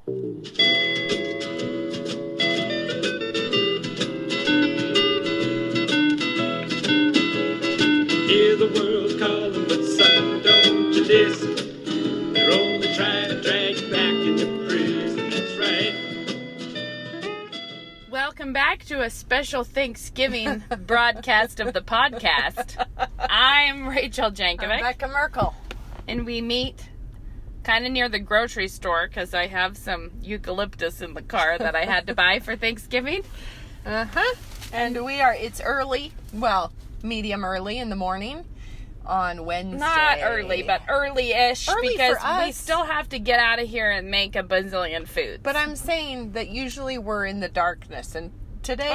Hear the world calling, but son, don't you listen. They're only trying to drag you back into prison, that's right. Welcome back to a special Thanksgiving broadcast of the podcast. I'm Rachel Jankovic. I'm Becca Merkel. And we meet kind of near the grocery store because I have some eucalyptus in the car that I had to buy for Thanksgiving. And it's early, medium early in the morning on Wednesday. Not early, but early-ish Early because for us. we still have to get out of here and make a bazillion foods. But I'm saying that usually we're in the darkness, and today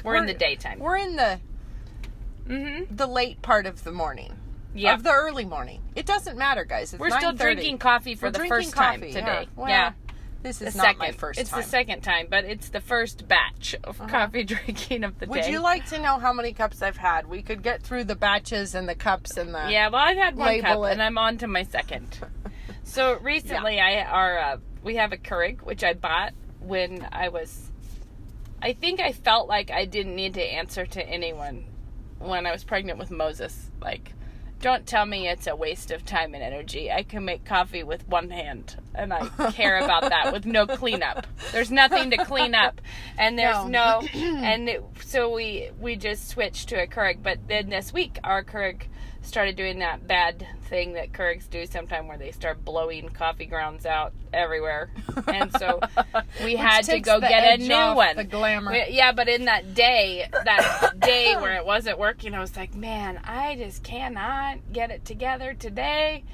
we're in the daytime. We're in the late part of the morning. Yeah. Of the early morning. It doesn't matter, guys. It's We're still 9:30. drinking coffee for the first time today. Yeah. This is not my first time. It's the second time, but it's the first batch of coffee drinking of the day. Would you like to know how many cups I've had? We could get through the batches and the cups and the... Yeah, well, I've had one cup, it. and I'm on to my second. So recently, we have a Keurig, which I bought when I think I felt like I didn't need to answer to anyone when I was pregnant with Moses. Like, don't tell me it's a waste of time and energy. I can make coffee with one hand, and I care about that with no cleanup. There's nothing to clean up, and there's so we just switched to a Keurig. But then this week, our Keurig started doing that bad thing that Keurigs do sometime where they start blowing coffee grounds out everywhere. And so we had to go get a new one. The glamour. But in that day where it wasn't working, I was like, man, I just cannot get it together today.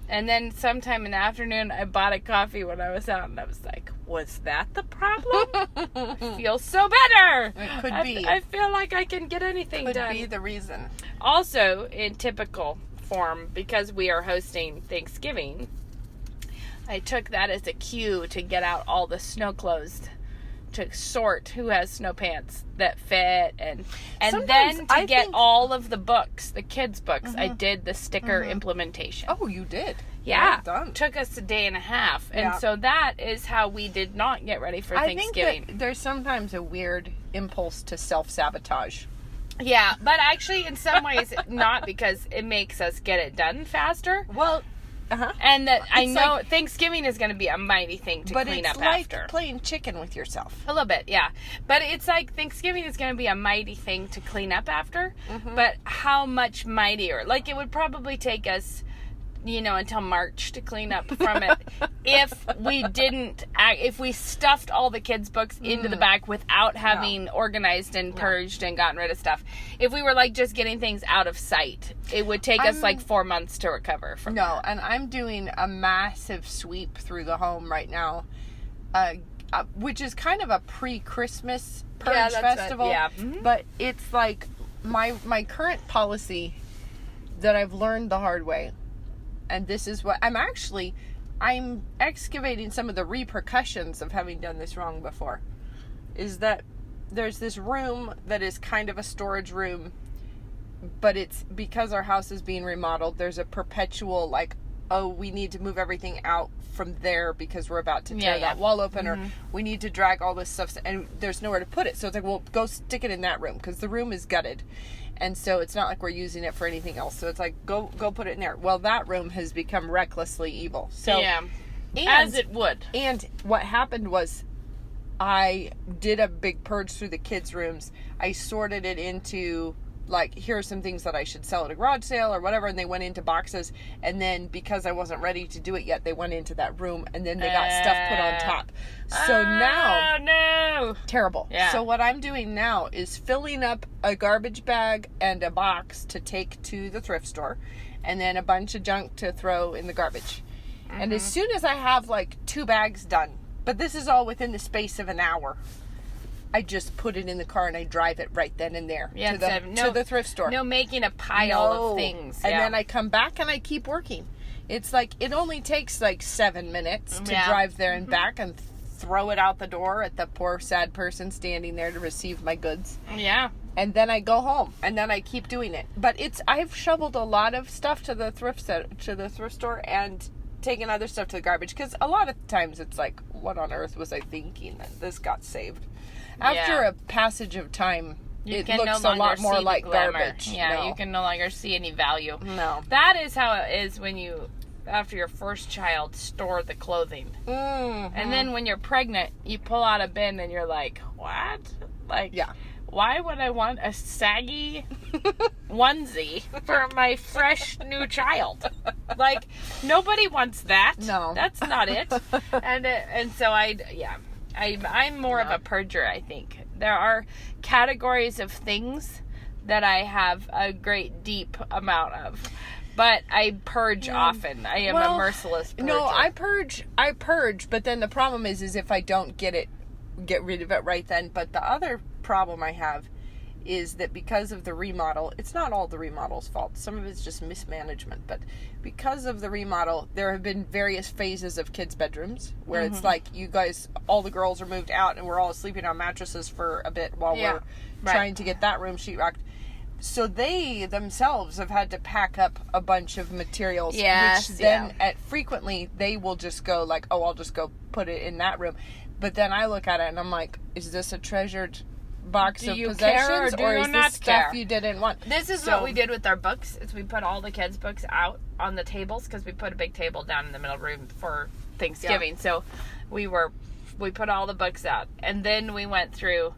And then sometime in the afternoon, I bought a coffee when I was out, and I was like, was that the problem? I feel so better. It could be. I feel like I can get anything done. Could be the reason. Also, in typical form, because we are hosting Thanksgiving, I took that as a cue to get out all the snow clothes, to sort who has snow pants that fit, and then to get all of the books, the kids' books. I did the sticker implementation. Oh, you did? Yeah. Well done. Took us a day and a half. And so that is how we did not get ready for Thanksgiving. I think that there's sometimes a weird impulse to self-sabotage. Yeah, but actually in some ways not, because it makes us get it done faster. Well, and that I know Thanksgiving is going to be a mighty thing to clean up after. But it's like playing chicken with yourself. A little bit, yeah. But it's like Thanksgiving is going to be a mighty thing to clean up after. But how much mightier? Like, it would probably take us, until March to clean up from it if we stuffed all the kids' books into the back without having organized and purged and gotten rid of stuff. If we were just getting things out of sight, it would take us 4 months to recover from that. And I'm doing a massive sweep through the home right now, which is kind of a pre-Christmas purge festival. But it's like my current policy that I've learned the hard way. And this is what I'm excavating some of the repercussions of having done this wrong before. Is that there's this room that is kind of a storage room, but it's because our house is being remodeled. There's a perpetual we need to move everything out from there because we're about to tear that wall open, or we need to drag all this stuff, and there's nowhere to put it. So it's like, well, go stick it in that room because the room is gutted. And so it's not like we're using it for anything else. So it's like, go put it in there. Well, that room has become recklessly evil. So as it would. And what happened was I did a big purge through the kids' rooms. I sorted it into, here are some things that I should sell at a garage sale or whatever. And they went into boxes. And then because I wasn't ready to do it yet, they went into that room. And then they got stuff put on top. So now... Oh, no! Terrible. Yeah. So what I'm doing now is filling up a garbage bag and a box to take to the thrift store, and then a bunch of junk to throw in the garbage. And as soon as I have 2 bags done, but this is all within the space of an hour, I just put it in the car and I drive it right then and there to the thrift store. No making a pile of things. And then I come back and I keep working. It's it only takes 7 minutes to drive there and back and throw it out the door at the poor sad person standing there to receive my goods. Yeah. And then I go home and then I keep doing it. But I've shoveled a lot of stuff to the thrift store and taken other stuff to the garbage, because a lot of times it's what on earth was I thinking that this got saved? After a passage of time, it looks a lot more like garbage. Yeah, you can no longer see any value. No. That is how it is when you, after your first child, store the clothing. Mm-hmm. And then when you're pregnant, you pull out a bin and you're like, what? Like, why would I want a saggy onesie for my fresh new child? Like, nobody wants that. No. That's not it. And so I'm more of a purger, I think. There are categories of things that I have a great deep amount of. But I purge often. I am a merciless purger. No, I purge, but then the problem is if I don't get rid of it right then. But the other problem I have is that because of the remodel, it's not all the remodel's fault. Some of it's just mismanagement. But because of the remodel, there have been various phases of kids' bedrooms where it's like you guys, all the girls are moved out and we're all sleeping on mattresses for a bit while we're trying to get that room sheetrocked. So they themselves have had to pack up a bunch of materials, which then frequently they will just go like, oh, I'll just go put it in that room. But then I look at it and I'm like, is this a treasured box of possessions or is this stuff you didn't want? This is what we did with our books, is we put all the kids' books out on the tables because we put a big table down in the middle room for Thanksgiving. So we put all the books out and then we went through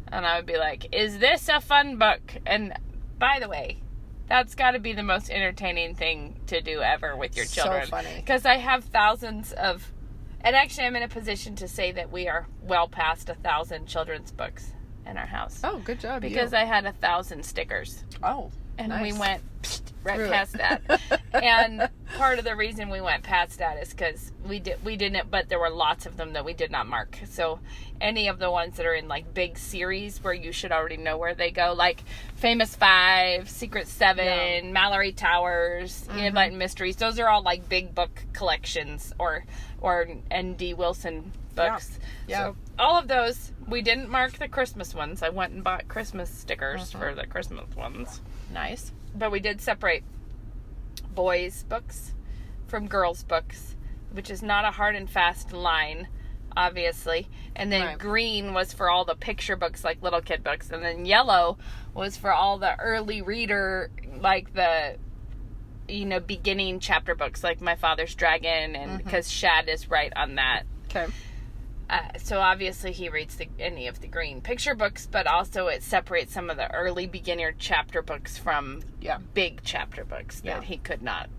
and I would be like, is this a fun book? And by the way, that's got to be the most entertaining thing to do ever with your children. So funny. Because I have thousands of, and actually I'm in a position to say that we are well past 1,000 children's books in our house. Oh, good job. Because I had 1,000 stickers. Oh, and nice. we went right past that. And part of the reason we went past that is because we didn't, but there were lots of them that we did not mark. So any of the ones that are in like big series where you should already know where they go, like Famous Five, Secret Seven, Mallory Towers, Enlightened Mysteries, those are all like big book collections or N.D. Wilson books. Yeah. So all of those, we didn't mark the Christmas ones. I went and bought Christmas stickers for the Christmas ones. Nice. But we did separate boys' books from girls' books, which is not a hard and fast line, obviously. And then green was for all the picture books, like little kid books. And then yellow was for all the early reader, like the, beginning chapter books, like My Father's Dragon, and because Shad is right on that. Okay. So obviously he reads any of the green picture books, but also it separates some of the early beginner chapter books from big chapter books that he could not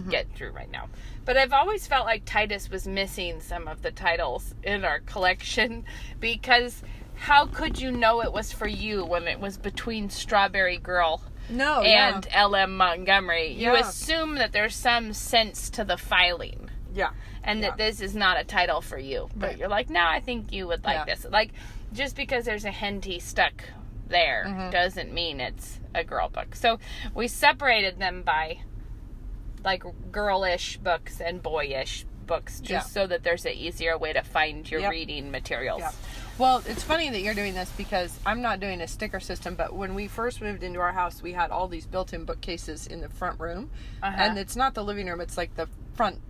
get through right now. But I've always felt like Titus was missing some of the titles in our collection, because how could you know it was for you when it was between Strawberry Girl and L.M. Montgomery? You assume that there's some sense to the filing. Yeah. And that this is not a title for you. But you're like, no, I think you would like this. Like, just because there's a henty stuck there doesn't mean it's a girl book. So we separated them by, like, girlish books and boyish books, just so that there's an easier way to find your reading materials. Yeah. Well, it's funny that you're doing this because I'm not doing a sticker system, but when we first moved into our house, we had all these built-in bookcases in the front room. And it's not the living room, it's like the front.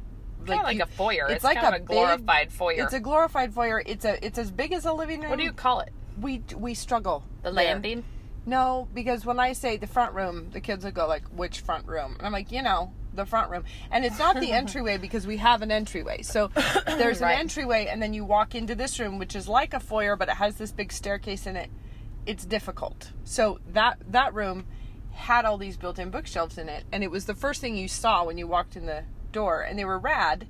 Kind of like a foyer. It's like kind of a glorified foyer. It's a glorified foyer. It's as big as a living room. What do you call it? We struggle. The landing? No, because when I say the front room, the kids will go like, which front room? And I'm like, the front room. And it's not the entryway because we have an entryway. So there's an entryway and then you walk into this room, which is like a foyer, but it has this big staircase in it. It's difficult. So that room had all these built-in bookshelves in it. And it was the first thing you saw when you walked in the door, and they were rad,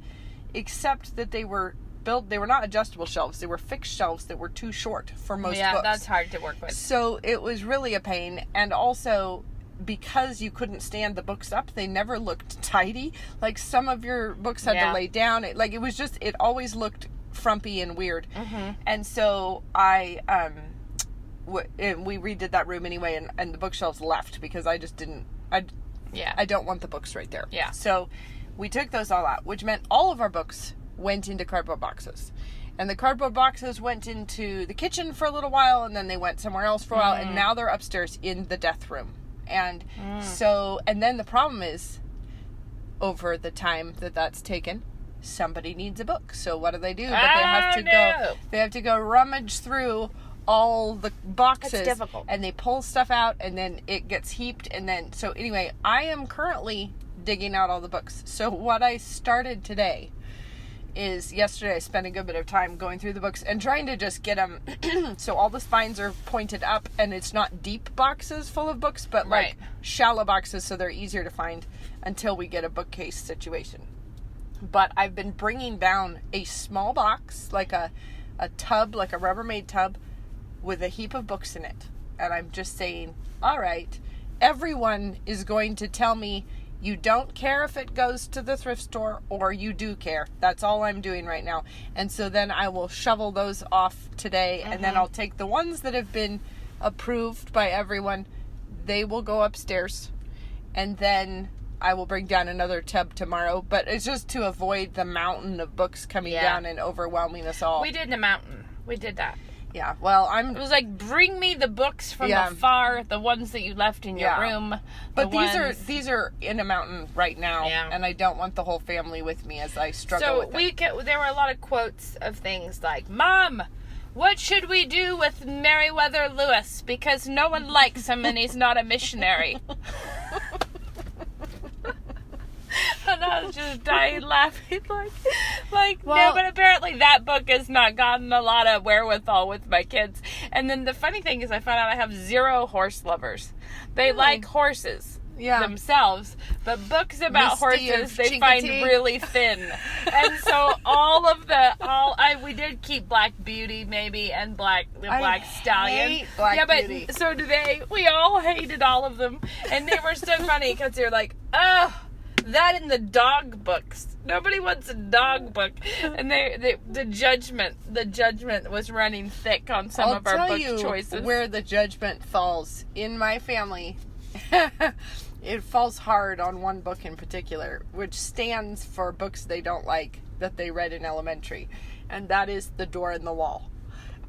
except that they were not adjustable shelves. They were fixed shelves that were too short for most books. Yeah, that's hard to work with. So it was really a pain, and also because you couldn't stand the books up, they never looked tidy. Like some of your books had to lay down. It always looked frumpy and weird. And so we redid that room anyway, and the bookshelves left because I just didn't. I don't want the books right there. Yeah. So we took those all out, which meant all of our books went into cardboard boxes. And the cardboard boxes went into the kitchen for a little while, and then they went somewhere else for a while, and now they're upstairs in the death room. And so, and then the problem is, over the time that's taken, somebody needs a book. So what do? But they Oh, have to no. they have to go rummage through all the boxes. That's difficult. And they pull stuff out, and then it gets heaped, and then, so anyway, I am currently digging out all the books. So what I started today is, yesterday I spent a good bit of time going through the books and trying to just get them so all the spines are pointed up, and it's not deep boxes full of books, but like Right. shallow boxes, so they're easier to find until we get a bookcase situation. But I've been bringing down a small box, like a tub, like a Rubbermaid tub, with a heap of books in it. And I'm just saying, all right, everyone is going to tell me you don't care if it goes to the thrift store, or you do care. That's all I'm doing right now. And so then I will shovel those off today, and then I'll take the ones that have been approved by everyone. They will go upstairs, and then I will bring down another tub tomorrow. But it's just to avoid the mountain of books coming Yeah. down and overwhelming us all. We did the mountain. We did that. Yeah, well, It was like, bring me the books from Yeah. afar, the ones that you left in your Yeah. room. But the these are in a mountain right now, Yeah. and I don't want the whole family with me as I struggle So with it. there were a lot of quotes of things like, Mom, what should we do with Meriwether Lewis? Because no one likes him and he's not a missionary. And I was just dying laughing, no, Well- but apparently that book has not gotten a lot of wherewithal with my kids. And then the funny thing is I found out I have 0 horse lovers. They like horses themselves, but books about Misty of horses they find Chincoteague. really thin. And so we did keep Black Beauty maybe, and Black Stallion. hate Black but Beauty. so do they. We all hated all of them, and they were so funny because they're like, oh, that in the dog books. Nobody wants a dog book, and the judgment was running thick on some I'll of our tell book you choices. where the judgment falls in my family. It falls hard on one book in particular, which stands for books they don't like that they read in elementary, and that is The Door in the Wall.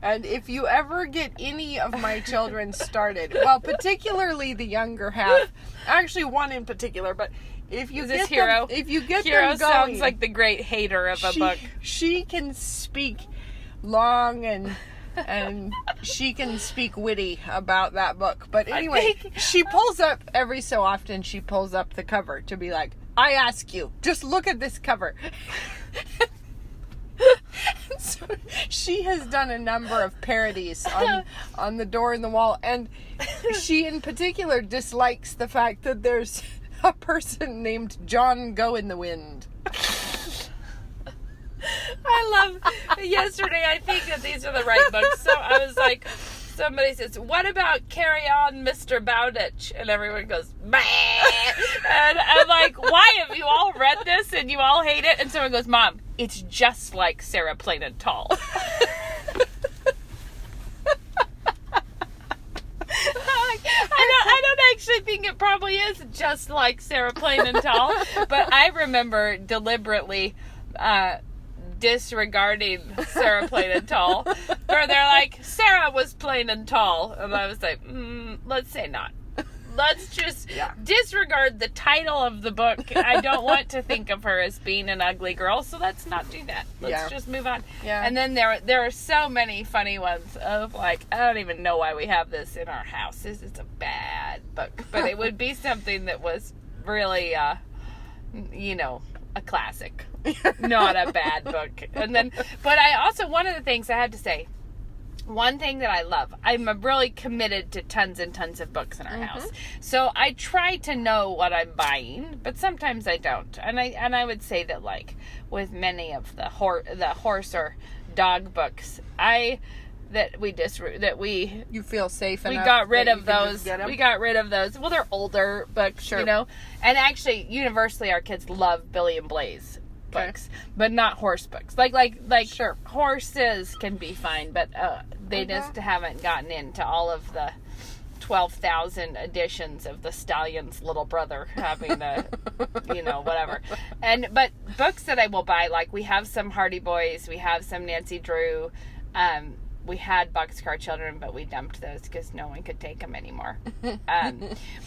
And if you ever get any of my children started, well, particularly the younger half, actually one in particular, but if you Is get this Hero? them, if you get Hero them going, sounds like the great hater of a book. She can speak long and she can speak witty about that book. But anyway, she pulls up every so often. She pulls up the cover to be like, "I ask you, just look at this cover." So she has done a number of parodies on The Door in the Wall, and she in particular dislikes the fact that there's a person named John Go in the Wind. I love, yesterday I think that these are the right books. So I was like, somebody says, what about Carry On, Mr. Bowditch? And everyone goes, bah! And I'm like, why have you all read this and you all hate it? And someone goes, Mom, it's just like Sarah Plain and Tall. I don't actually think it probably is just like Sarah Plain and Tall, but I remember deliberately disregarding Sarah Plain and Tall, where they're like, Sarah was plain and tall, and I was like, let's say not. Let's just disregard the title of the book. I don't want to think of her as being an ugly girl, so let's not do that. Let's just move on. Yeah. And then there are so many funny ones of like, I don't even know why we have this in our house. This is a bad book. But it would be something that was really, a classic. Not a bad book. And then, but I also, one of the things I had to say, one thing that I love, I'm really committed to tons and tons of books in our house. So I try to know what I'm buying, but sometimes I don't. And I would say that like with many of the horse or dog books, you feel safe enough. We got rid that of you can just those. get 'em? We got rid of those. Well, they're older books, Sure. And actually, universally, our kids love Billy and Blaze books, but not horse books. Like Sure. horses can be fine, but they just haven't gotten into all of the 12,000 editions of the Stallion's little brother having the, whatever. But books that I will buy, like we have some Hardy Boys, we have some Nancy Drew. We had Boxcar Children, but we dumped those because no one could take them anymore.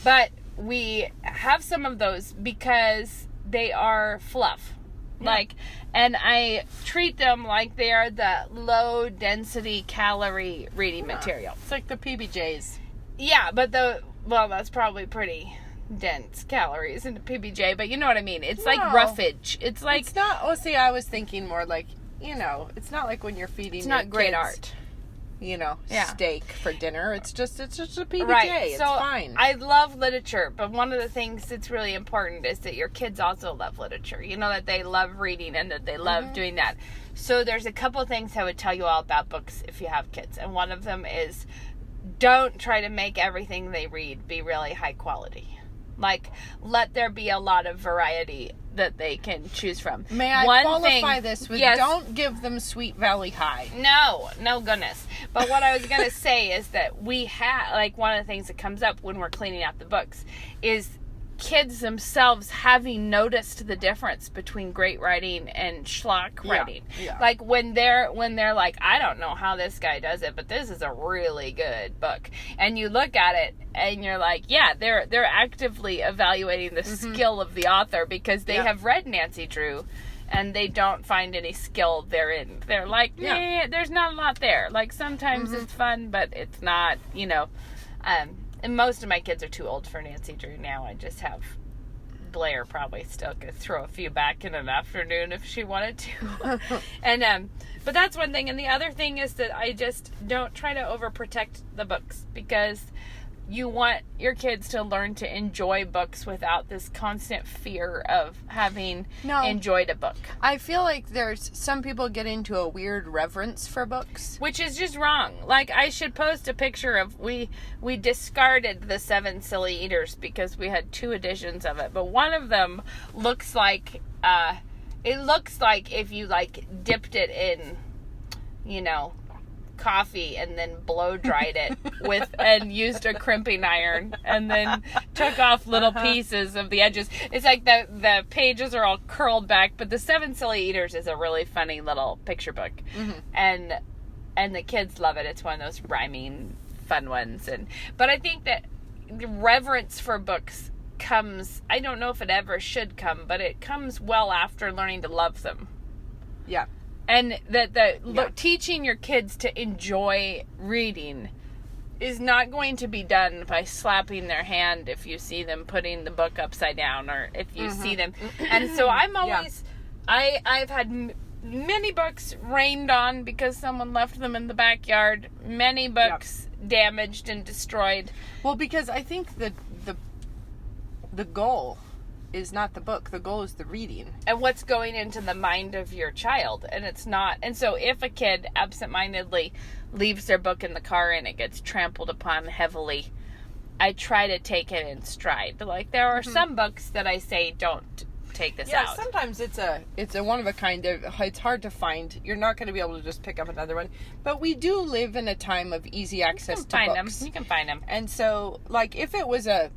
But we have some of those because they are fluff. Like, and I treat them like they are the low density calorie reading material. It's like the PBJs. Yeah, but that's probably pretty dense calories in the PBJ, but you know what I mean. It's like No. roughage. It's like, It's not. Oh, see, I was thinking more like, it's not like when you're feeding. it's your not great kids, art. Yeah. steak for dinner. It's just a PBJ. Right. It's So fine. I love literature, but one of the things that's really important is that your kids also love literature. You know, that they love reading and that they love doing that. So there's a couple things I would tell you all about books if you have kids. And one of them is, don't try to make everything they read be really high quality. Like, let there be a lot of variety that they can choose from. May I qualify this with, yes. don't give them Sweet Valley High. No goodness. But what I was going to say is that we have, like, one of the things that comes up when we're cleaning out the books is kids themselves having noticed the difference between great writing and schlock writing. Yeah. Like, when they're like, I don't know how this guy does it, but this is a really good book. And you look at it and you're like, yeah, they're actively evaluating the skill of the author because they have read Nancy Drew and they don't find any skill therein. They're like, there's not a lot there. Like, sometimes it's fun, but it's not, and most of my kids are too old for Nancy Drew now. I just have Blair probably still could throw a few back in an afternoon if she wanted to. And but that's one thing. And the other thing is that I just don't try to overprotect the books, because you want your kids to learn to enjoy books without this constant fear of having enjoyed a book. I feel like there's some people get into a weird reverence for books. Which is just wrong. Like, I should post a picture of, we discarded the 7 Silly Eaters because we had 2 editions of it. But one of them looks like, it looks like if you, like, dipped it in, coffee and then blow dried it and used a crimping iron and then took off little pieces of the edges. It's like the pages are all curled back, but the 7 Silly Eaters is a really funny little picture book. And the kids love it. It's one of those rhyming fun ones. But I think that the reverence for books comes, I don't know if it ever should come, but it comes well after learning to love them. Yeah. And that teaching your kids to enjoy reading is not going to be done by slapping their hand if you see them putting the book upside down, or if you see them. And so I'm always, I've had many books rained on because someone left them in the backyard. Many books damaged and destroyed. Well, because I think that the goal is not the book. The goal is the reading. And what's going into the mind of your child. And it's not. And so if a kid absentmindedly leaves their book in the car and it gets trampled upon heavily, I try to take it in stride. Like, there are some books that I say, don't take this out. Yeah, sometimes it's a one of a kind. It's hard to find. You're not going to be able to just pick up another one. But we do live in a time of easy access to books. You can find them. And so, like, if it was a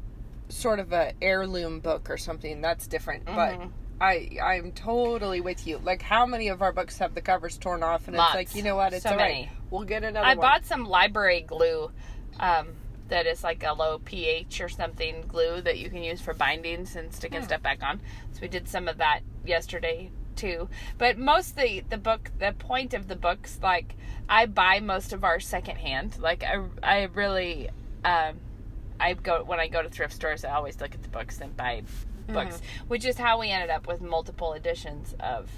sort of a heirloom book or something, that's different. But I'm totally with you. Like, how many of our books have the covers torn off? And Lots. It's like, you know what? It's So all right. many. We'll get another I one. bought some library glue that is like a low pH or something glue that you can use for bindings and sticking stuff back on. So we did some of that yesterday too. But mostly the point of the books, like, I buy most of ours secondhand. Like, I really, when I go to thrift stores, I always look at the books and buy books, which is how we ended up with multiple editions of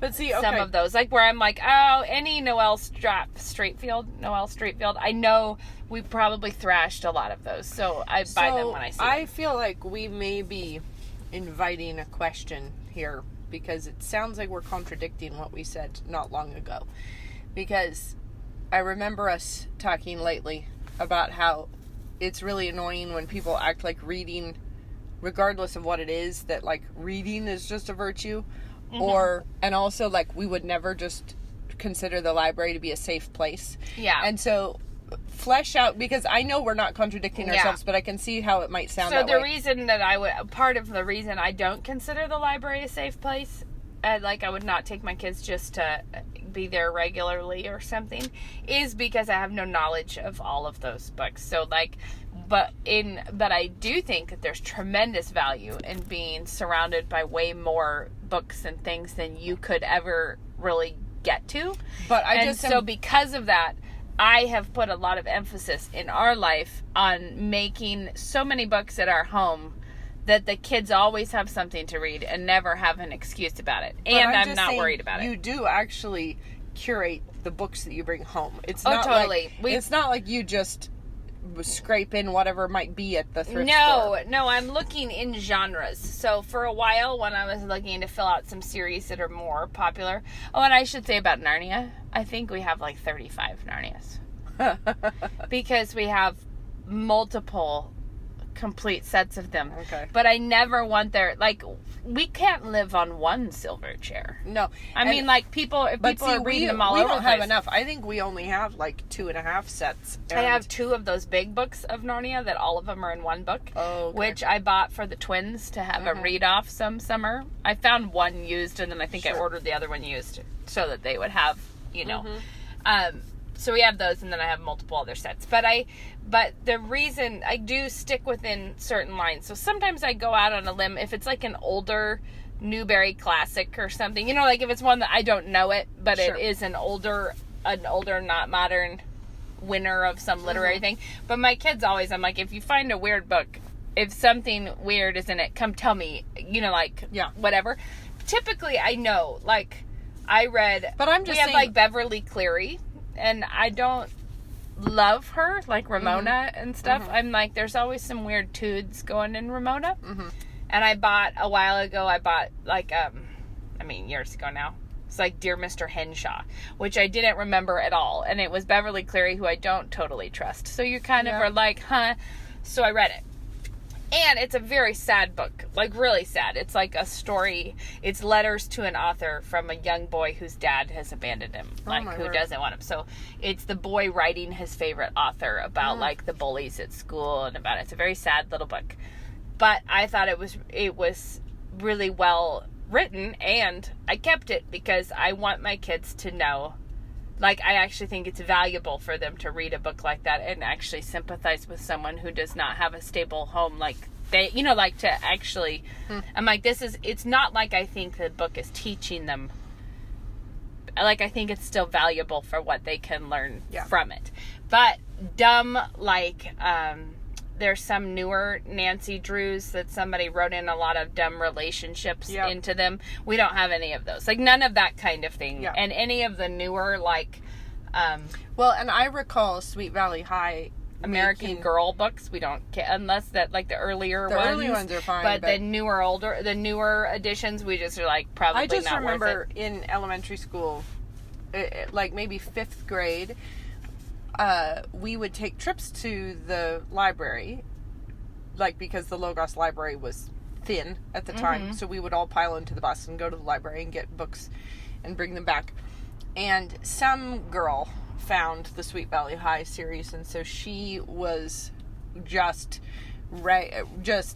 But see, some of those. Like, where I'm like, oh, any Noelle Streatfeild, I know we probably thrashed a lot of those, so I buy them when I see them. I feel like we may be inviting a question here, because it sounds like we're contradicting what we said not long ago. Because I remember us talking lately about how it's really annoying when people act like reading, regardless of what it is, that, like, reading is just a virtue. And also, like, we would never just consider the library to be a safe place. Yeah. And so, flesh out, because I know we're not contradicting ourselves, but I can see how it might sound that way. So the reason that part of the reason I don't consider the library a safe place, like, I would not take my kids just to be there regularly or something, is because I have no knowledge of all of those books. So, like, but I do think that there's tremendous value in being surrounded by way more books and things than you could ever really get to. But So because of that, I have put a lot of emphasis in our life on making so many books at our home that the kids always have something to read and never have an excuse about it. And I'm just not saying, worried about it. You do actually curate the books that you bring home. It's Oh, not totally. It's not like you just scrape in whatever might be at the thrift store. No, I'm looking in genres. So for a while, when I was looking to fill out some series that are more popular. Oh, and I should say about Narnia, I think we have like 35 Narnias. Because we have multiple complete sets of them. Okay. But I never want their, like, we can't live on one silver chair. No. I mean, like, people, if people are reading them all we over don't the have place. enough. I think we only have like 2.5 sets. I have 2 of those big books of Narnia that all of them are in one book, Oh, okay. which I bought for the twins to have a read off some summer. I found one used, and then I think I Sure. ordered the other one used so that they would have, you know. So we have those, and then I have multiple other sets. But the reason I do stick within certain lines. So sometimes I go out on a limb if it's like an older Newbery classic or something. You know, like if it's one that I don't know it, but Sure. it is an older, not modern winner of some literary thing. But my kids always, I'm like, if you find a weird book, if something weird is in it, come tell me, you know, like, Yeah. whatever. Typically, I know, like, I read, But I'm just we have, saying- like, Beverly Cleary, and I don't love her, like Ramona and stuff. I'm like, there's always some weird tudes going in Ramona. And I bought, a while ago, like, years ago now, it's like Dear Mr. Henshaw, which I didn't remember at all. And it was Beverly Cleary, who I don't totally trust. So you kind of Yeah. are like, huh? So I read it. And it's a very sad book, like really sad. It's like a story. It's letters to an author from a young boy whose dad has abandoned him, like my who word. doesn't want him. So it's the boy writing his favorite author about like the bullies at school and about it. It's a very sad little book. But I thought it was really well written, and I kept it because I want my kids to know. Like, I actually think it's valuable for them to read a book like that and actually sympathize with someone who does not have a stable home. Like, they, you know, like to actually, I'm like, it's not like I think the book is teaching them. Like, I think it's still valuable for what they can learn from it. But there's some newer Nancy Drews that somebody wrote in a lot of dumb relationships into them. We don't have any of those. Like, none of that kind of thing. Yeah. And any of the newer, like, Well, and I recall Sweet Valley High American making- Girl books, we don't get, unless that, like, the earlier The ones. early ones are fine, But but- the newer editions, we just are like, probably I just not remember worth it. in elementary school, like maybe 5th grade, we would take trips to the library, like because the Logos library was thin at the time, so we would all pile into the bus and go to the library and get books and bring them back. And some girl found the Sweet Valley High series, and so she was just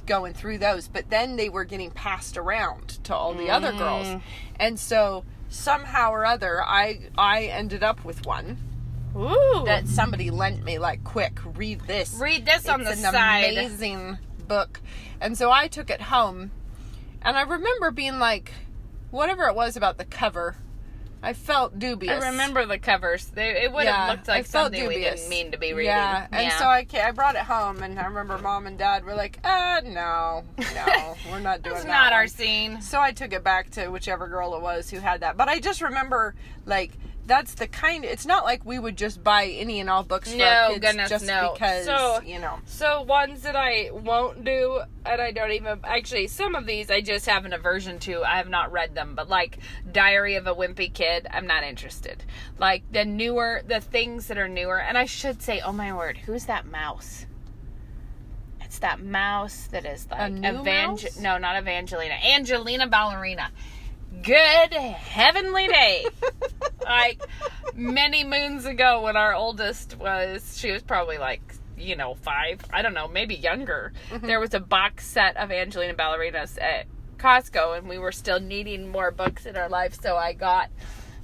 going through those, but then they were getting passed around to all the other girls, and so somehow or other I ended up with one Ooh. that somebody lent me, like, quick, read this. Read this on the It's side. an amazing book. And so I took it home, and I remember being like, whatever it was about the cover, I felt dubious. I remember the covers. It would have looked I like felt something we dubious. didn't mean to be reading. Yeah, and so I brought it home, and I remember Mom and Dad were like, no, we're not doing It's that not one. our scene. So I took it back to whichever girl it was who had that. But I just remember, like, that's the kind. It's not like we would just buy any and all books for our No, kids goodness, just no. because, So- you know. So ones that I won't do, and I don't even, actually some of these I just have an aversion to. I have not read them, but like Diary of a Wimpy Kid, I'm not interested. Like the things that are newer, and I should say, oh my word, who's that mouse? It's that mouse that is like A new mouse? No, not Evangelina. Angelina Ballerina. Good heavenly day. Like many moons ago when our oldest she was probably like, 5, I don't know, maybe younger. There was a box set of Angelina Ballerinas at Costco, and we were still needing more books in our life, so I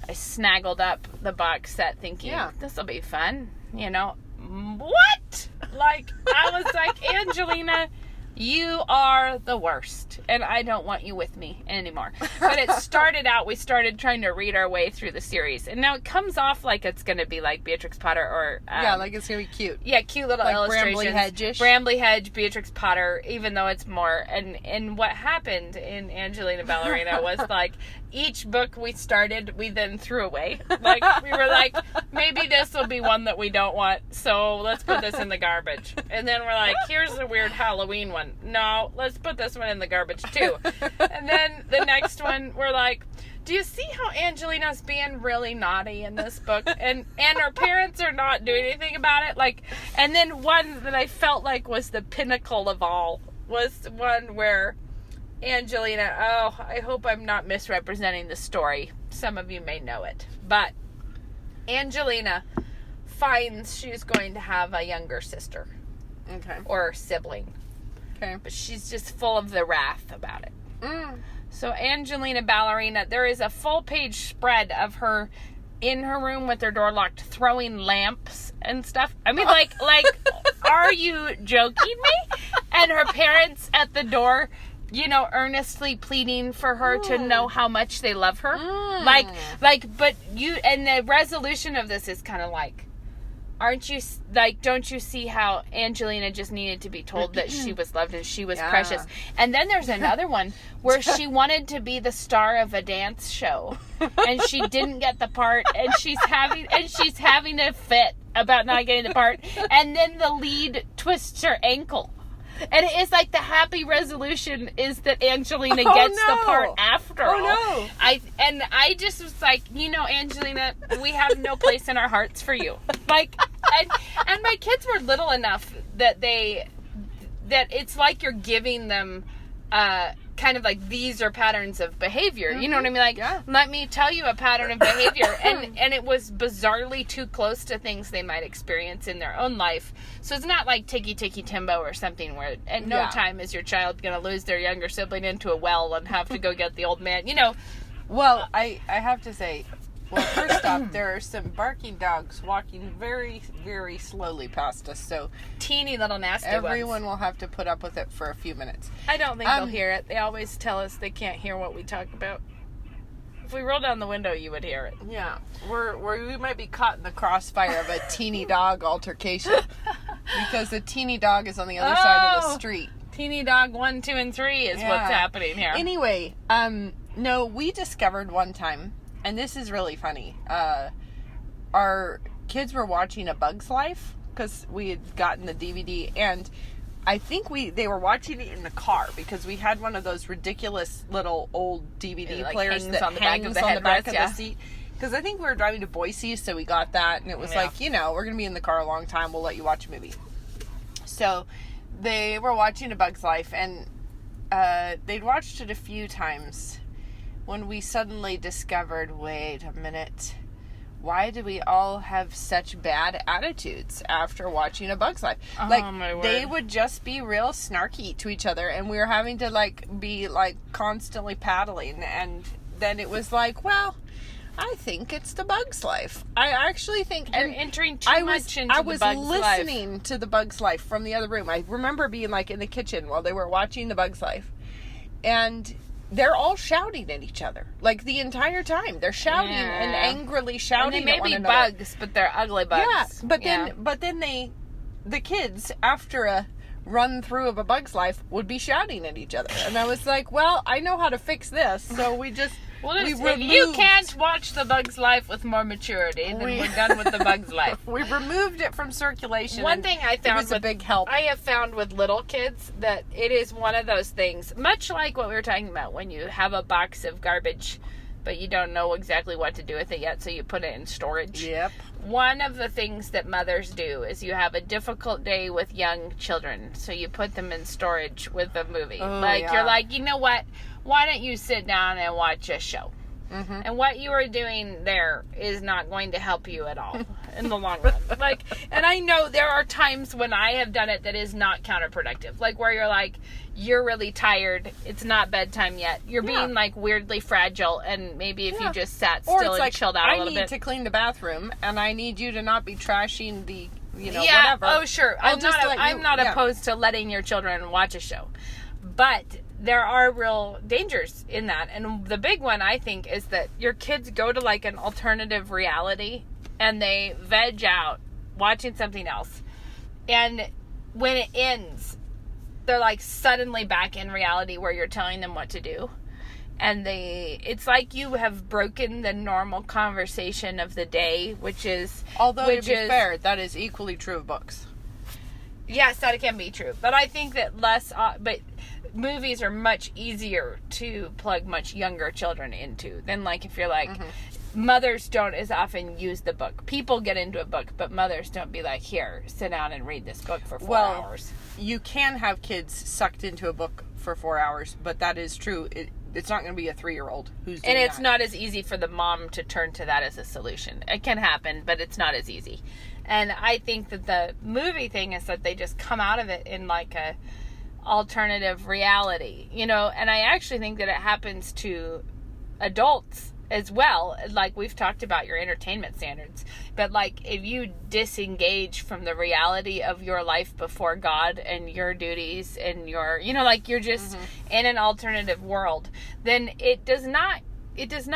snaggled up the box set thinking, this will be fun, What? Like, I was like, Angelina, You are the worst, and I don't want you with me anymore. But it started out, we started trying to read our way through the series, and now it comes off like it's going to be like Beatrix Potter or... like it's going to be cute. Yeah, cute little Like illustrations. Bramley Hedge-ish. Bramley Hedge, Beatrix Potter, even though it's more... And what happened in Angelina Ballerina was like, each book we started, we then threw away. Like, we were like, maybe this will be one that we don't want, so let's put this in the garbage. And then we're like, here's the weird Halloween one. No, let's put this one in the garbage too. And then the next one, we're like, do you see how Angelina's being really naughty in this book? And her parents are not doing anything about it. Like, and then one that I felt like was the pinnacle of all was one where Angelina, I hope I'm not misrepresenting the story. Some of you may know it. But Angelina finds she's going to have a younger sister. Okay. Or sibling. Okay. But she's just full of the wrath about it. Mm. So Angelina Ballerina, there is a full page spread of her in her room with her door locked, throwing lamps and stuff. I mean, like, are you joking me? And her parents at the door, earnestly pleading for her to know how much they love her. But and the resolution of this is kind of like, don't you see how Angelina just needed to be told that she was loved and she was precious? And then there's another one where she wanted to be the star of a dance show and she didn't get the part, and she's having a fit about not getting the part, and then the lead twists her ankle. And it's like the happy resolution is that Angelina gets the part after all. No. I just was like, Angelina, we have no place in our hearts for you. Like, and my kids were little enough that it's like you're giving them kind of like, these are patterns of behavior. You know what I mean? Like, let me tell you a pattern of behavior. And it was bizarrely too close to things they might experience in their own life. So it's not like Tiki Tiki Timbo or something where at no time is your child going to lose their younger sibling into a well and have to go get the old man, Well, I have to say, first off, there are some barking dogs walking very, very slowly past us, so teeny little nasty everyone ones. will have to put up with it for a few minutes. I don't think they'll hear it. They always tell us they can't hear what we talk about. If we roll down the window, you would hear it. Yeah, we might be caught in the crossfire of a teeny dog altercation because the teeny dog is on the other side of the street. Teeny dog 1, 2, and 3 is what's happening here. Anyway, no, we discovered one time, and this is really funny. Our kids were watching A Bug's Life because we had gotten the DVD, and I think they were watching it in the car because we had one of those ridiculous little old DVD players that hangs on the back of the seat. Because I think we were driving to Boise, so we got that, and it was like, we're going to be in the car a long time. We'll let you watch a movie. So they were watching A Bug's Life, and they'd watched it a few times when we suddenly discovered, wait a minute, why do we all have such bad attitudes after watching A Bug's Life? They would just be real snarky to each other, and we were having to be constantly paddling, and then it was like, well, I think it's The Bug's Life. I actually think... You're entering too much into The Bug's Life. I was listening to The Bug's Life from the other room. I remember being in the kitchen while they were watching The Bug's Life, and they're all shouting at each other the entire time. They're shouting and angrily shouting. And they may be bugs, but they're ugly bugs. Yeah, but then the kids, after a run through of A Bug's Life, would be shouting at each other, and I was like, well, I know how to fix this, so we just. If you can't watch The Bug's Life with more maturity, then we're done with The Bug's Life. We removed it from circulation. One thing I found was a big help. I have found with little kids that it is one of those things, much like what we were talking about when you have a box of garbage, but you don't know exactly what to do with it yet, so you put it in storage. Yep. One of the things that mothers do is you have a difficult day with young children, so you put them in storage with a movie. You're like, you know what? Why don't you sit down and watch a show? Mm-hmm. And what you are doing there is not going to help you at all in the long run. And I know there are times when I have done it that is not counterproductive. Where you're you're really tired. It's not bedtime yet. You're being weirdly fragile, and maybe if you just sat still and chilled out a little bit. I need to clean the bathroom, and I need you to not be trashing the yeah. whatever. Oh, sure. I'm just not. let I'm you- not yeah. opposed to letting your children watch a show, but there are real dangers in that. And the big one, I think, is that your kids go to like an alternative reality and they veg out watching something else, and when it ends, they're like suddenly back in reality where you're telling them what to do. And it's like you have broken the normal conversation of the day, which is... Although, to be fair, that is equally true of books. Yes, that can be true. But I think that but movies are much easier to plug much younger children into than like if you're like... Mothers don't as often use the book. People get into a book, but mothers don't be like, here, sit down and read this book for 4 hours. You can have kids sucked into a book for 4 hours, but that is true. It's not going to be a 3-year-old who's doing And it's that. not as easy for the mom to turn to that as a solution. It can happen, but it's not as easy. And I think that the movie thing is that they just come out of it in like a alternative reality, and I actually think that it happens to adults as well. Like we've talked about your entertainment standards, but like if you disengage from the reality of your life before God and your duties and your, like you're just in an alternative world, then it does not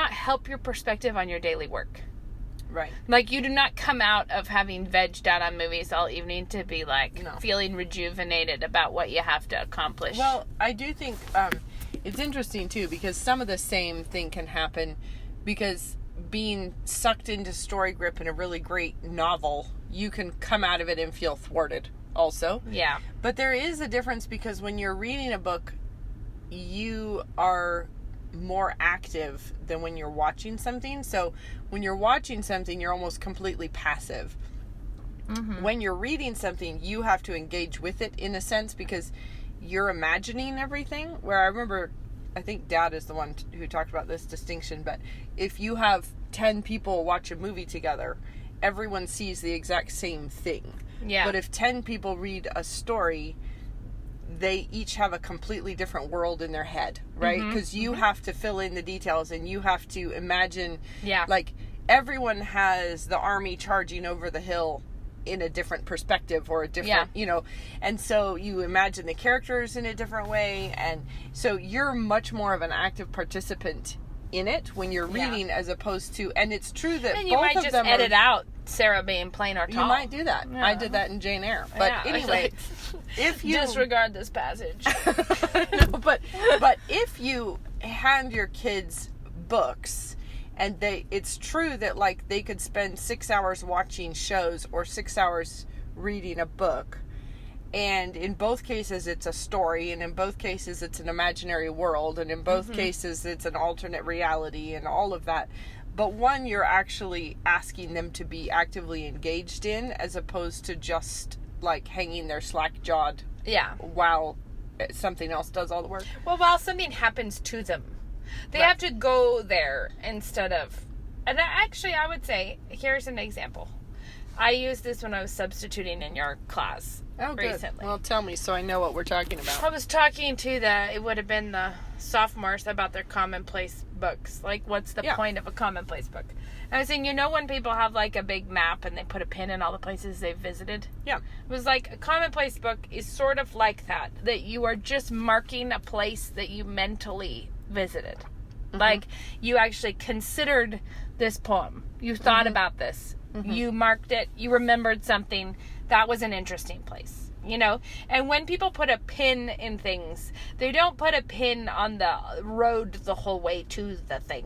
help your perspective on your daily work. Right. Like you do not come out of having vegged out on movies all evening to be like feeling rejuvenated about what you have to accomplish. Well, I do think it's interesting too, because some of the same thing can happen because being sucked into story grip in a really great novel, you can come out of it and feel thwarted also. Yeah. But there is a difference because when you're reading a book, you are more active than when you're watching something. So when you're watching something, you're almost completely passive. When you're reading something, you have to engage with it in a sense because you're imagining everything. Where I remember, I think Dad is the one who talked about this distinction, but if you have 10 people watch a movie together, everyone sees the exact same thing. Yeah. But if 10 people read a story, they each have a completely different world in their head, right? Because you have to fill in the details and you have to imagine, like everyone has the army charging over the hill in a different perspective or a different, and so you imagine the characters in a different way. And so you're much more of an active participant in it when you're reading as opposed to, and it's true that and you both might of just them edit out Sarah being plain or tall. You might do that. Yeah. I did that in Jane Eyre. But anyway, if you disregard this passage. no, but if you hand your kids books and it's true that like they could spend 6 hours watching shows or 6 hours reading a book, and in both cases it's a story, and in both cases it's an imaginary world, and in both cases it's an alternate reality and all of that. But one, you're actually asking them to be actively engaged in, as opposed to just like hanging there slack-jawed while something else does all the work. Well, while something happens to them, they have to go there instead of... And actually, I would say, here's an example. I used this when I was substituting in your class recently. Well, tell me so I know what we're talking about. I was talking to it would have been the sophomores about their commonplace books. Like, what's the point of a commonplace book? And I was saying, when people have like a big map and they put a pin in all the places they've visited? Yeah. It was like a commonplace book is sort of like that you are just marking a place that you mentally visited. Like, you actually considered this poem. You thought about this. You marked it. You remembered something. That was an interesting place, And when people put a pin in things, they don't put a pin on the road the whole way to the thing.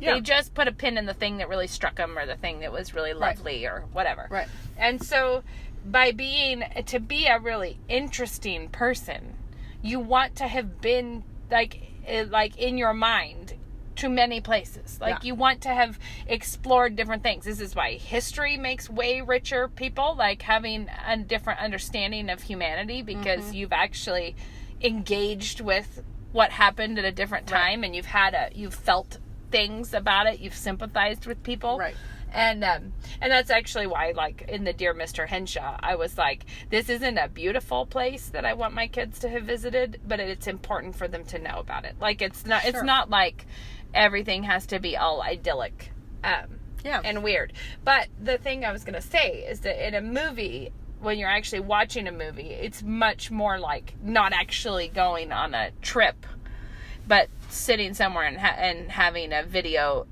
Yeah. They just put a pin in the thing that really struck them, or the thing that was really lovely, or whatever. Right. And so, to be a really interesting person, you want to have been like in your mind to many places. Like, you want to have explored different things. This is why history makes way richer people, like having a different understanding of humanity, because you've actually engaged with what happened at a different time, and you've felt things about it, you've sympathized with people. Right. And that's actually why, like, in the Dear Mr. Henshaw, I was like, this isn't a beautiful place that I want my kids to have visited, but it's important for them to know about it. Like, it's not like everything has to be all idyllic. Yeah. and weird. But the thing I was going to say is that in a movie, when you're actually watching a movie, it's much more like not actually going on a trip, but sitting somewhere and having a video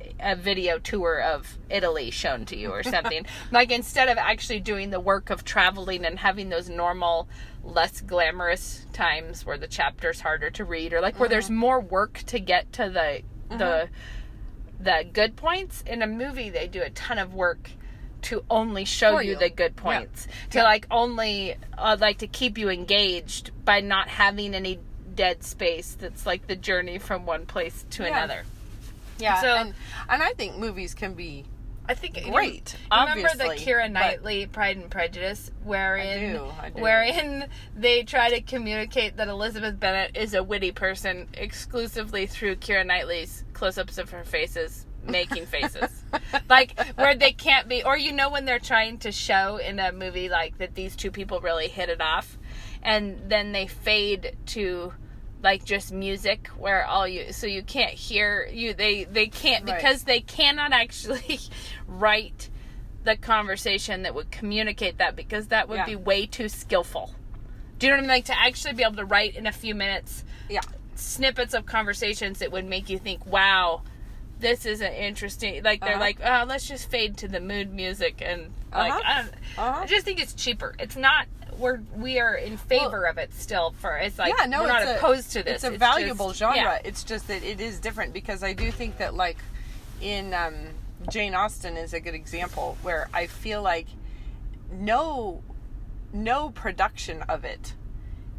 tour of Italy shown to you or something. Like, instead of actually doing the work of traveling and having those normal, less glamorous times where the chapter's harder to read, or like where there's more work to get to the good points. In a movie, they do a ton of work to only show For you you. the good points. To Yeah. like only like to keep you engaged by not having any dead space that's like the journey from one place to Yeah. another. Yeah. So- and I think movies can be I think great. Remember the obviously, Keira but- Knightley Pride and Prejudice, wherein I do. wherein they try to communicate that Elizabeth Bennet is a witty person exclusively through Keira Knightley's close-ups of her faces making faces. Like, where they can't be, or when they're trying to show in a movie like that these two people really hit it off, and then they fade to like just music where so you can't hear they can't, Right. because they cannot actually write the conversation that would communicate that, because that would Yeah. be way too skillful. Do you know what I mean? Like, to actually be able to write in a few minutes Yeah. snippets of conversations that would make you think, wow, this is an interesting, like, they're Uh-huh. like, oh, let's just fade to the mood music, and like, I just think it's cheaper. It's not, we are in favor of it still, it's like, Yeah, no, we're not it's opposed to this. It's a valuable just, genre. yeah. It's just that it is different, because I do think that, like, in Jane Austen is a good example where I feel like no production of it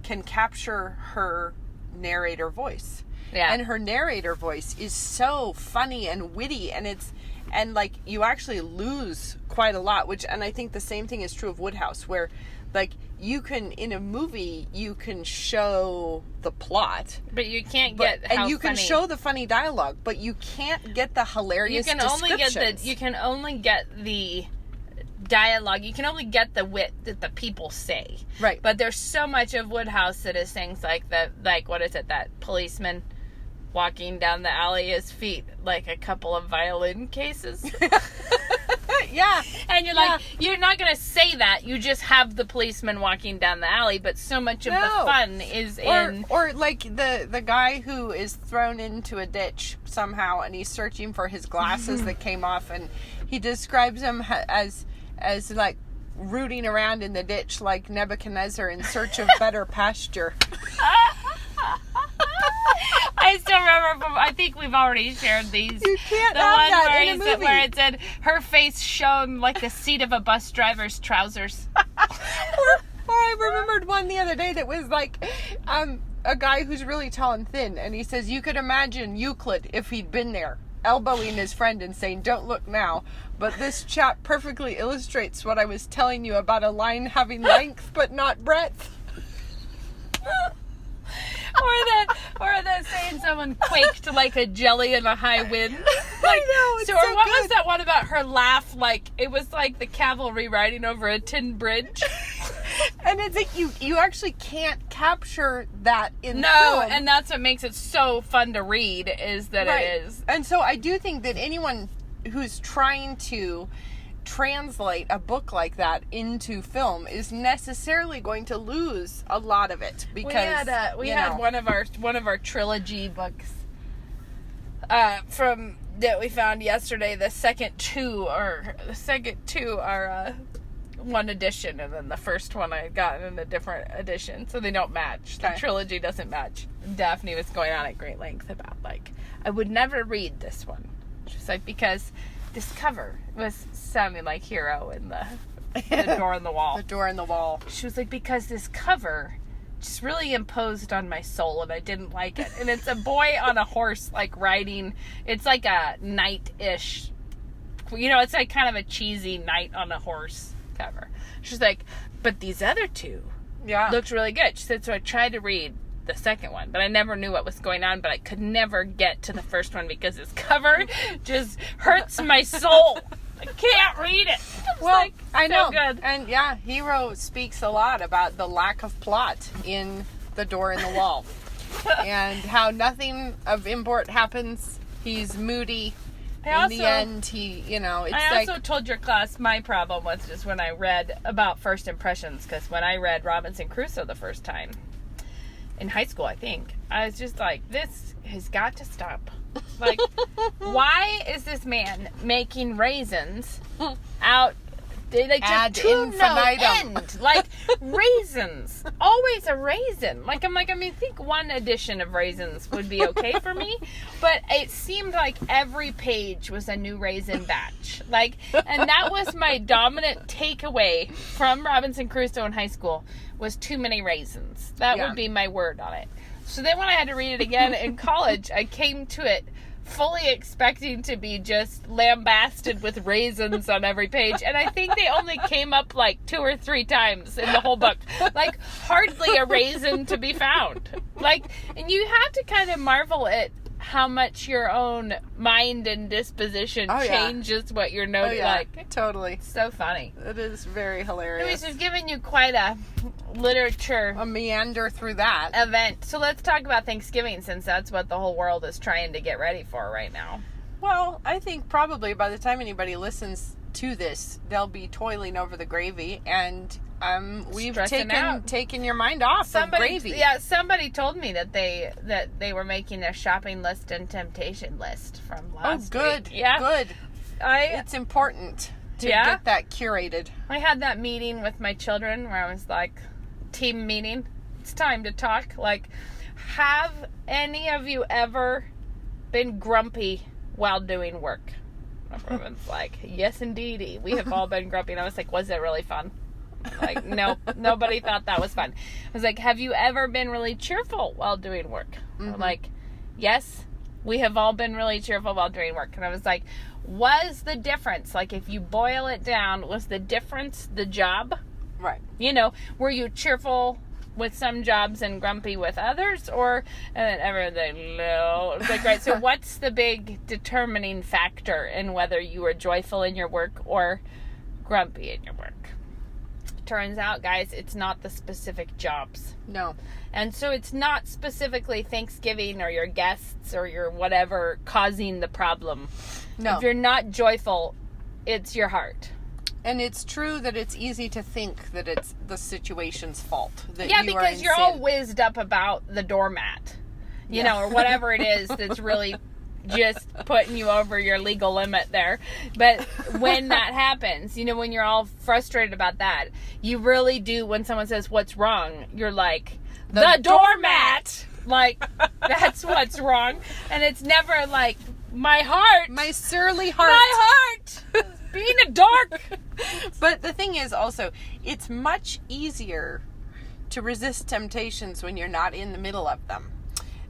can capture her narrator voice. Yeah. And her narrator voice is so funny and witty, and like, you actually lose quite a lot, and I think the same thing is true of Woodhouse, where like, you can, in a movie, you can show the plot, But you can't get how and you can funny. show the funny dialogue, but you can't get the hilarious You can only get the dialogue. You can only get the wit that the people say. Right. But there's so much of Woodhouse that is things like what is it, that policeman walking down the alley, his feet like a couple of violin cases. Yeah. And you're like, you're not going to say that. You just have the policeman walking down the alley, but so much of the No. fun is in... Or like the guy who is thrown into a ditch somehow, and he's searching for his glasses that came off, and he describes him as like rooting around in the ditch like Nebuchadnezzar in search of better pasture. I still remember I think we've already shared these. You can't The have one that where, in a he said, movie. where it said her face shone like the seat of a bus driver's trousers. Or I remembered one the other day that was like a guy who's really tall and thin, and he says you could imagine Euclid if he'd been there, elbowing his friend and saying, "Don't look now, but this chap perfectly illustrates what I was telling you about a line having length but not breadth." or that saying someone quaked like a jelly in a high wind. Like, know, it's or so what was good. that one about her laugh? Like, it was like the cavalry riding over a tin bridge. And it's like you actually can't capture that in No, film. and that's what makes it so fun to read, is that it is. And so I do think that anyone who's trying to translate a book like that into film is necessarily going to lose a lot of it, because we had one of our trilogy books from that we found yesterday. The second two are one edition, and then the first one I got in a different edition, so they don't match. The Okay. trilogy doesn't match. Daphne was going on at great length about, like, I would never read this one. She's like, because this cover was sounding like Hero in the door on the wall. The door in the wall. She was like, because this cover just really imposed on my soul, and I didn't like it. And it's a boy on a horse, like, riding. It's like a knight-ish. It's like kind of a cheesy knight on a horse cover. She's like, but these other two Yeah. looked really good. She said, so I tried to read the second one, but I never knew what was going on, but I could never get to the first one because this cover just hurts my soul. I can't read it. It's Well, like, I so know. good. And yeah, Hero speaks a lot about the lack of plot in The Door in the Wall. And how nothing of import happens. He's moody. in the end, he, it's I like... also told your class my problem was just when I read about first impressions, because when I read Robinson Crusoe the first time, in high school, I think, I was just like, this has got to stop. Like, why is this man making raisins out... Like Ad just to infinitum. no end. Like raisins. Always a raisin. Like I think one edition of raisins would be okay for me. But it seemed like every page was a new raisin batch. Like, and that was my dominant takeaway from Robinson Crusoe in high school, was too many raisins. That would be my word on it. So then when I had to read it again in college, I came to it fully expecting to be just lambasted with raisins on every page, and I think they only came up like 2 or 3 times in the whole book. Like, hardly a raisin to be found. Like, and you have to kind of marvel at how much your own mind and disposition changes what you're noting. Like, totally. So funny. It is very hilarious. Anyways, we've given you quite a literature a meander through that event. So let's talk about Thanksgiving, since that's what the whole world is trying to get ready for right now. Well, I think probably by the time anybody listens to this, they'll be toiling over the gravy, and we've taken your mind off of gravy. Yeah, somebody told me that they were making a shopping list and temptation list from last week. Yeah, good. It's important to get that curated. I had that meeting with my children where I was like, team meeting, it's time to talk. Like, have any of you ever been grumpy while doing work? Everyone's like, yes, indeedy. We have all been grumpy. And I was like, was it really fun? Like, no, nobody thought that was fun. I was like, have you ever been really cheerful while doing work? Mm-hmm. Like, yes, we have all been really cheerful while doing work. And I was like, was the difference, like, if you boil it down, was the difference the job? Right. Were you cheerful with some jobs and grumpy with others? Or, and then everything, no. It's like, right, so what's the big determining factor in whether you were joyful in your work or grumpy in your work? Turns out, guys, it's not the specific jobs. No. And so it's not specifically Thanksgiving or your guests or your whatever causing the problem. No. If you're not joyful, it's your heart. And it's true that it's easy to think that it's the situation's fault. That because you're all whizzed up about the doormat, you know, or whatever it is that's really just putting you over your legal limit there. But when that happens, when you're all frustrated about that, you really do, when someone says, what's wrong? You're like, the doormat! Like, that's what's wrong. And it's never like, my heart. My surly heart. My heart! Being a dork! But the thing is also, it's much easier to resist temptations when you're not in the middle of them.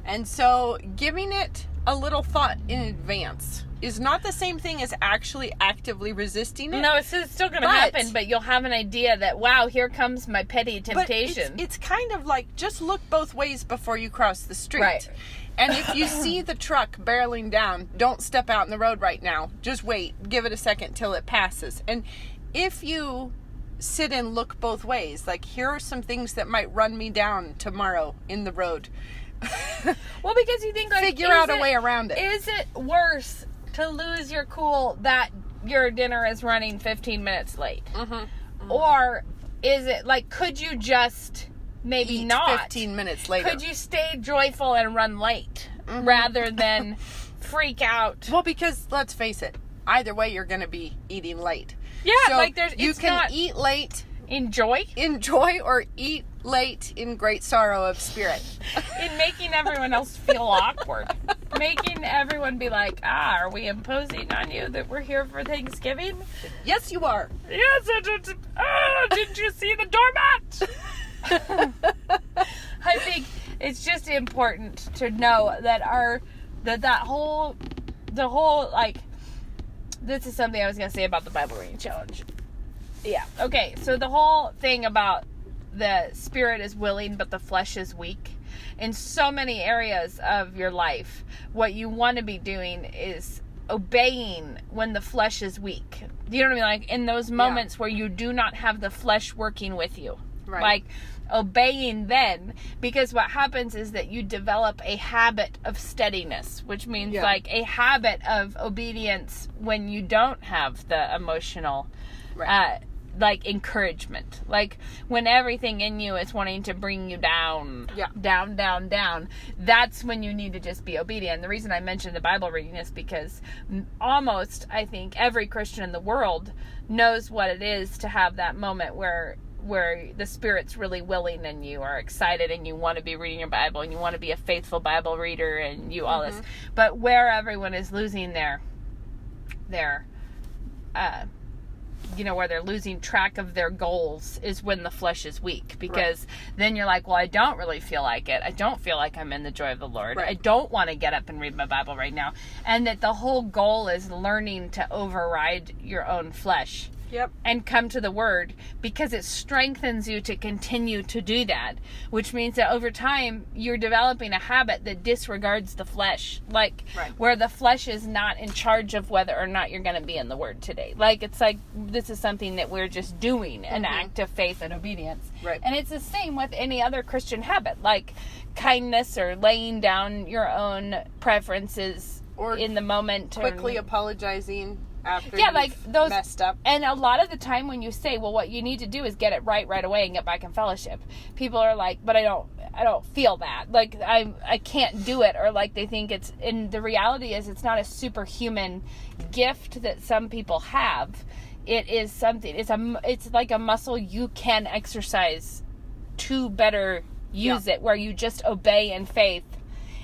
And so giving it a little thought in advance is not the same thing as actually actively resisting it. No, it's still going to happen, but you'll have an idea that, wow, here comes my petty temptation. But it's kind of like, just look both ways before you cross the street. Right. And if you see the truck barreling down, don't step out in the road right now. Just wait. Give it a second till it passes. And if you sit and look both ways, like, here are some things that might run me down tomorrow in the road. Well, because you think, like, figure out a way around it. Is it worse to lose your cool that your dinner is running 15 minutes late? Mm-hmm. Mm-hmm. Or is it, like, could you just maybe eat not 15 minutes later? Could you stay joyful and run late rather than freak out? Well, because let's face it, either way you're going to be eating late. Yeah, so like you can eat late, enjoy, or eat late in great sorrow of spirit. In making everyone else feel awkward, making everyone be like, are we imposing on you that we're here for Thanksgiving? Yes, you are. Yes, didn't you see the doormat? I think it's just important to know that the whole like, this is something I was going to say about the Bible reading challenge. Yeah. Okay. So the whole thing about the spirit is willing, but the flesh is weak. In so many areas of your life, what you want to be doing is obeying when the flesh is weak. You know what I mean? Like in those moments where you do not have the flesh working with you. Right. Like, obeying then, because what happens is that you develop a habit of steadiness, which means like a habit of obedience when you don't have the emotional like encouragement, like when everything in you is wanting to bring you down, down, that's when you need to just be obedient. The reason I mentioned the Bible reading is because almost, I think, every Christian in the world knows what it is to have that moment where the Spirit's really willing and you are excited and you want to be reading your Bible and you want to be a faithful Bible reader and you all this. But where everyone is losing their where they're losing track of their goals is when the flesh is weak, because then you're like, well, I don't really feel like it. I don't feel like I'm in the joy of the Lord. I don't want to get up and read my Bible right now. And that the whole goal is learning to override your own flesh. And come to the Word, because it strengthens you to continue to do that, which means that over time you're developing a habit that disregards the flesh, like where the flesh is not in charge of whether or not you're going to be in the Word today. Like, it's like this is something that we're just doing, an act of faith and obedience. And it's the same with any other Christian habit, like kindness or laying down your own preferences or in the moment, quickly apologizing after those messed up. And a lot of the time when you say, well, what you need to do is get it right away and get back in fellowship, people are like, but I don't feel that, like I can't do it, or like they think it's, and the reality is it's not a superhuman gift that some people have. It is something, it's like a muscle you can exercise to better use it, where you just obey in faith.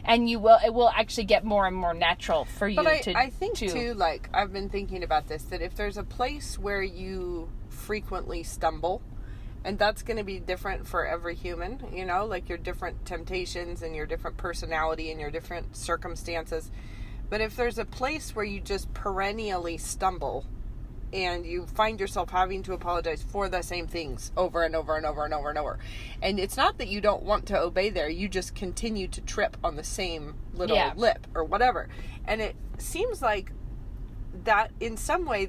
And it will actually get more and more natural for you I think too, like, I've been thinking about this, that if there's a place where you frequently stumble, and that's going to be different for every human, like your different temptations and your different personality and your different circumstances. But if there's a place where you just perennially stumble and you find yourself having to apologize for the same things over and over and over and over and over. And it's not that you don't want to obey there, you just continue to trip on the same little lip or whatever. And it seems like that in some way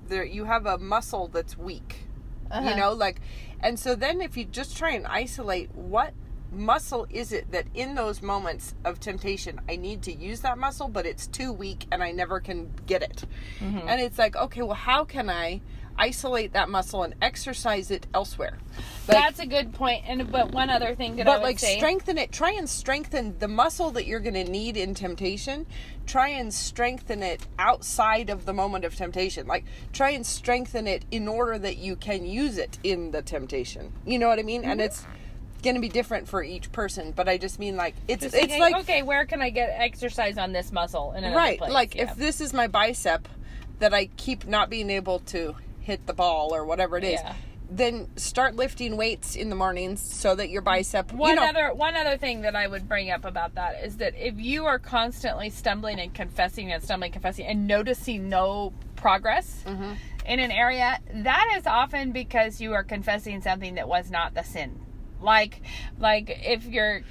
you have a muscle that's weak. And so then if you just try and isolate what muscle is it that in those moments of temptation I need to use that muscle, but it's too weak and I never can get it. And it's like, okay, well, how can I isolate that muscle and exercise it elsewhere? That's a good point. But one other thing that I would say, strengthen it. Try and strengthen the muscle that you're going to need in temptation. Try and strengthen it outside of the moment of temptation. Like, try and strengthen it in order that you can use it in the temptation. You know what I mean? And it's going to be different for each person, but I just mean, like, it's like, okay, where can I get exercise on this muscle in another place? Like, if this is my bicep that I keep not being able to hit the ball or whatever it is, then start lifting weights in the mornings so that your bicep. One other thing that I would bring up about that is that if you are constantly stumbling and confessing and noticing no progress in an area, that is often because you are confessing something that was not the sin. Like if you're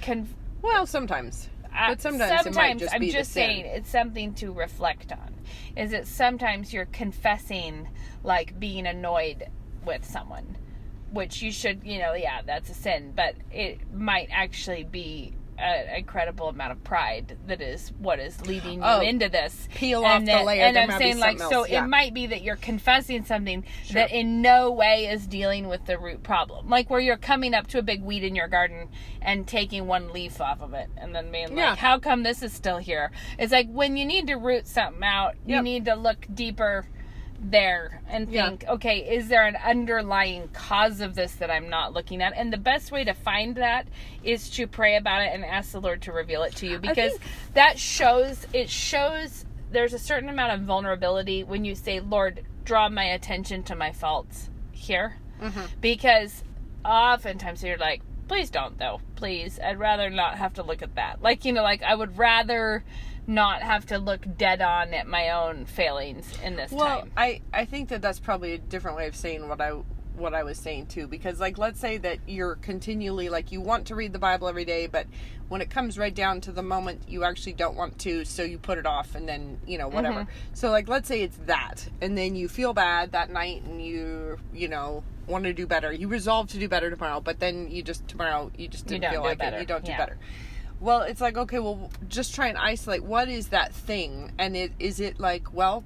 sometimes. But sometimes it might just I'm be just the sin. saying it's something to reflect on. Is that sometimes you're confessing, like, being annoyed with someone, which you should, that's a sin, but it might actually be an incredible amount of pride that is what is leading you into this. Peel off the layer. And I'm saying, like, so it might be that you're confessing something that in no way is dealing with the root problem. Like, where you're coming up to a big weed in your garden and taking one leaf off of it and then being like, how come this is still here? It's like, when you need to root something out, you need to look deeper there and think, okay, is there an underlying cause of this that I'm not looking at? And the best way to find that is to pray about it and ask the Lord to reveal it to you, because that shows there's a certain amount of vulnerability when you say, Lord, draw my attention to my faults here. Because oftentimes you're like, please don't, though, please, I'd rather not have to look at that. Like, I would rather not have to look dead on at my own failings in this time. I think that's probably a different way of saying what I what I was saying too, because like, let's say that you're continually like, you want to read the Bible every day, but when it comes right down to the moment, you actually don't want to, so you put it off, and then, you know, whatever. So like, let's say it's that, and then you feel bad that night, and you know, want to do better. You resolve to do better tomorrow, but then tomorrow you just didn't feel like it. You don't do better. Well, it's like, okay, well, just try and isolate what is that thing, and is it like, well,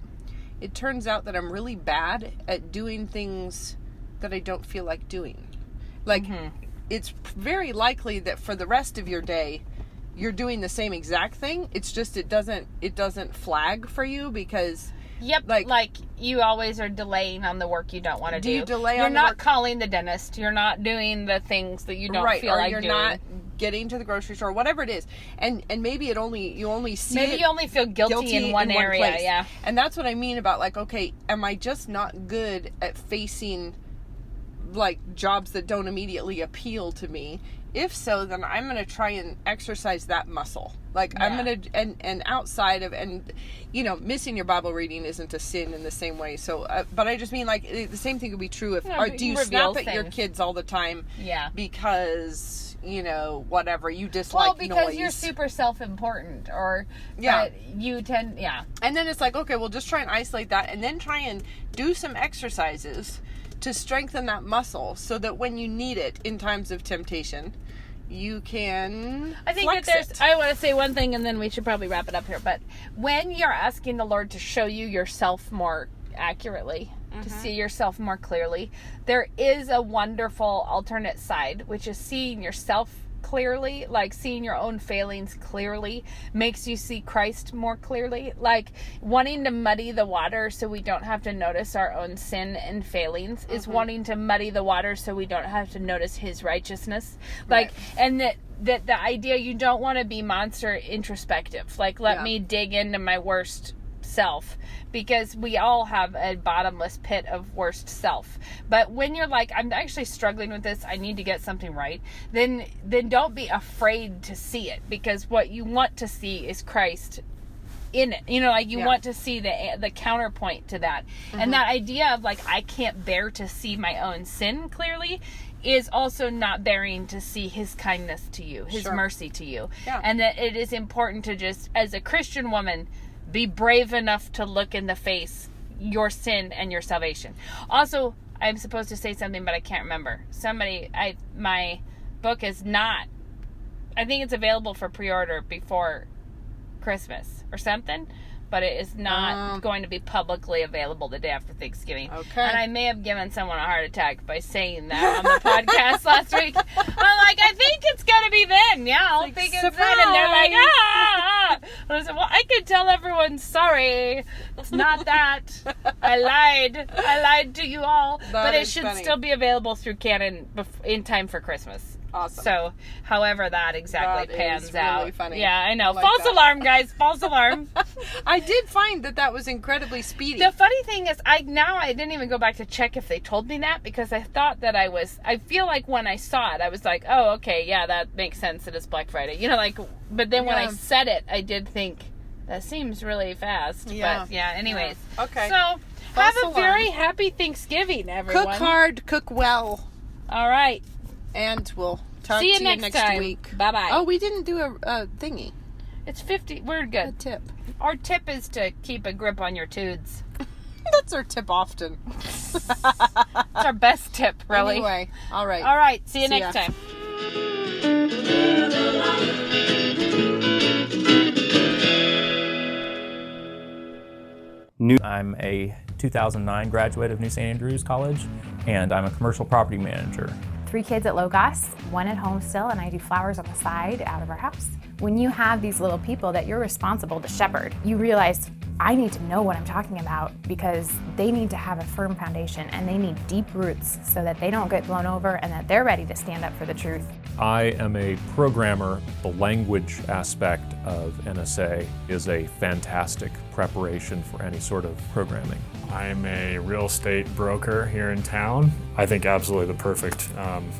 it turns out that I'm really bad at doing things that I don't feel like doing. Like, it's very likely that for the rest of your day, you're doing the same exact thing. It's just it doesn't flag for you because... Yep, like you always are delaying on the work you don't want to do. You delay You're on the not work? Calling the dentist. You're not doing the things that you don't feel like doing. Or you're not getting to the grocery store, whatever it is. And maybe you only see Maybe it you only feel guilty in one area, place. yeah. And that's what I mean about like, okay, am I just not good at facing like jobs that don't immediately appeal to me? If so, then I'm going to try and exercise that muscle. Like, I'm going to, and outside of, and, you know, missing your Bible reading isn't a sin in the same way. So, but I just mean, like, the same thing would be true if, or do you snap at your kids all the time? Yeah. Because, you know, whatever, you dislike noise. Well, because you're super self-important, or you tend, And then it's like, okay, well, just try and isolate that, and then try and do some exercises to strengthen that muscle so that when you need it in times of temptation, you can flex it. I want to say one thing and then we should probably wrap it up here. But when you're asking the Lord to show you yourself more accurately, to see yourself more clearly, there is a wonderful alternate side, which is seeing yourself clearly, like seeing your own failings clearly makes you see Christ more clearly. Like wanting to muddy the water so we don't have to notice our own sin and failings is wanting to muddy the water so we don't have to notice his righteousness. Like, and that the idea, you don't want to be monster introspective. Like, let me dig into my worst self, because we all have a bottomless pit of worst self. But when you're like, I'm actually struggling with this, I need to get something right, then don't be afraid to see it, because what you want to see is Christ in it. You know, like you want to see the counterpoint to that. And that idea of like, I can't bear to see my own sin clearly is also not bearing to see his kindness to you, his mercy to you. And that it is important to just, as a Christian woman, be brave enough to look in the face your sin and your salvation. Also, I'm supposed to say something, but I can't remember. My book is not, I think it's available for pre-order before Christmas or something, but it is not going to be publicly available the day after Thanksgiving. Okay. And I may have given someone a heart attack by saying that on the podcast last week. I'm like, I think it's going to be then. Yeah, I'll like, think it's then. And they're like, ah. And I said, well, I could tell everyone, sorry, it's not that. I lied to you all. But it should still be available through Canon in time for Christmas. Awesome. So, however that exactly pans is really out. funny. Yeah, I know. Like False that. alarm, guys. False alarm. I did find that was incredibly speedy. The funny thing is, I didn't even go back to check if they told me that, because I thought that I feel like when I saw it, I was like, oh, okay, yeah, that makes sense. It is Black Friday. You know, like, but then when I said it, I did think, that seems really fast. Yeah. But yeah, anyways. Yeah. Okay. So, have a very happy Thanksgiving, everyone. Cook hard, cook well. All right. And we'll talk See you to you next next time. week. Bye-bye. Oh, we didn't do a thingy. It's 50. We're A good. tip. Our tip is to keep a grip on your tudes. That's our tip often. It's our best tip, really. Anyway, all right. All right. See you See next ya. time. I'm a 2009 graduate of New St. Andrews College, and I'm a commercial property manager. 3 kids at Logos, 1 at home still, and I do flowers on the side out of our house. When you have these little people that you're responsible to shepherd, you realize, I need to know what I'm talking about, because they need to have a firm foundation and they need deep roots so that they don't get blown over and that they're ready to stand up for the truth. I am a programmer. The language aspect of NSA is a fantastic preparation for any sort of programming. I'm a real estate broker here in town. I think absolutely the perfect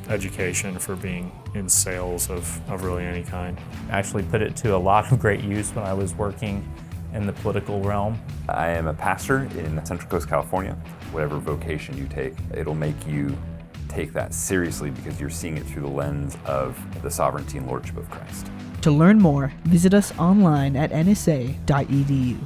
education for being in sales of really any kind. I actually put it to a lot of great use when I was working in the political realm. I am a pastor in Central Coast, California. whatever vocation you take, it'll make you take that seriously because you're seeing it through the lens of the sovereignty and lordship of Christ. To learn more, visit us online at nsa.edu.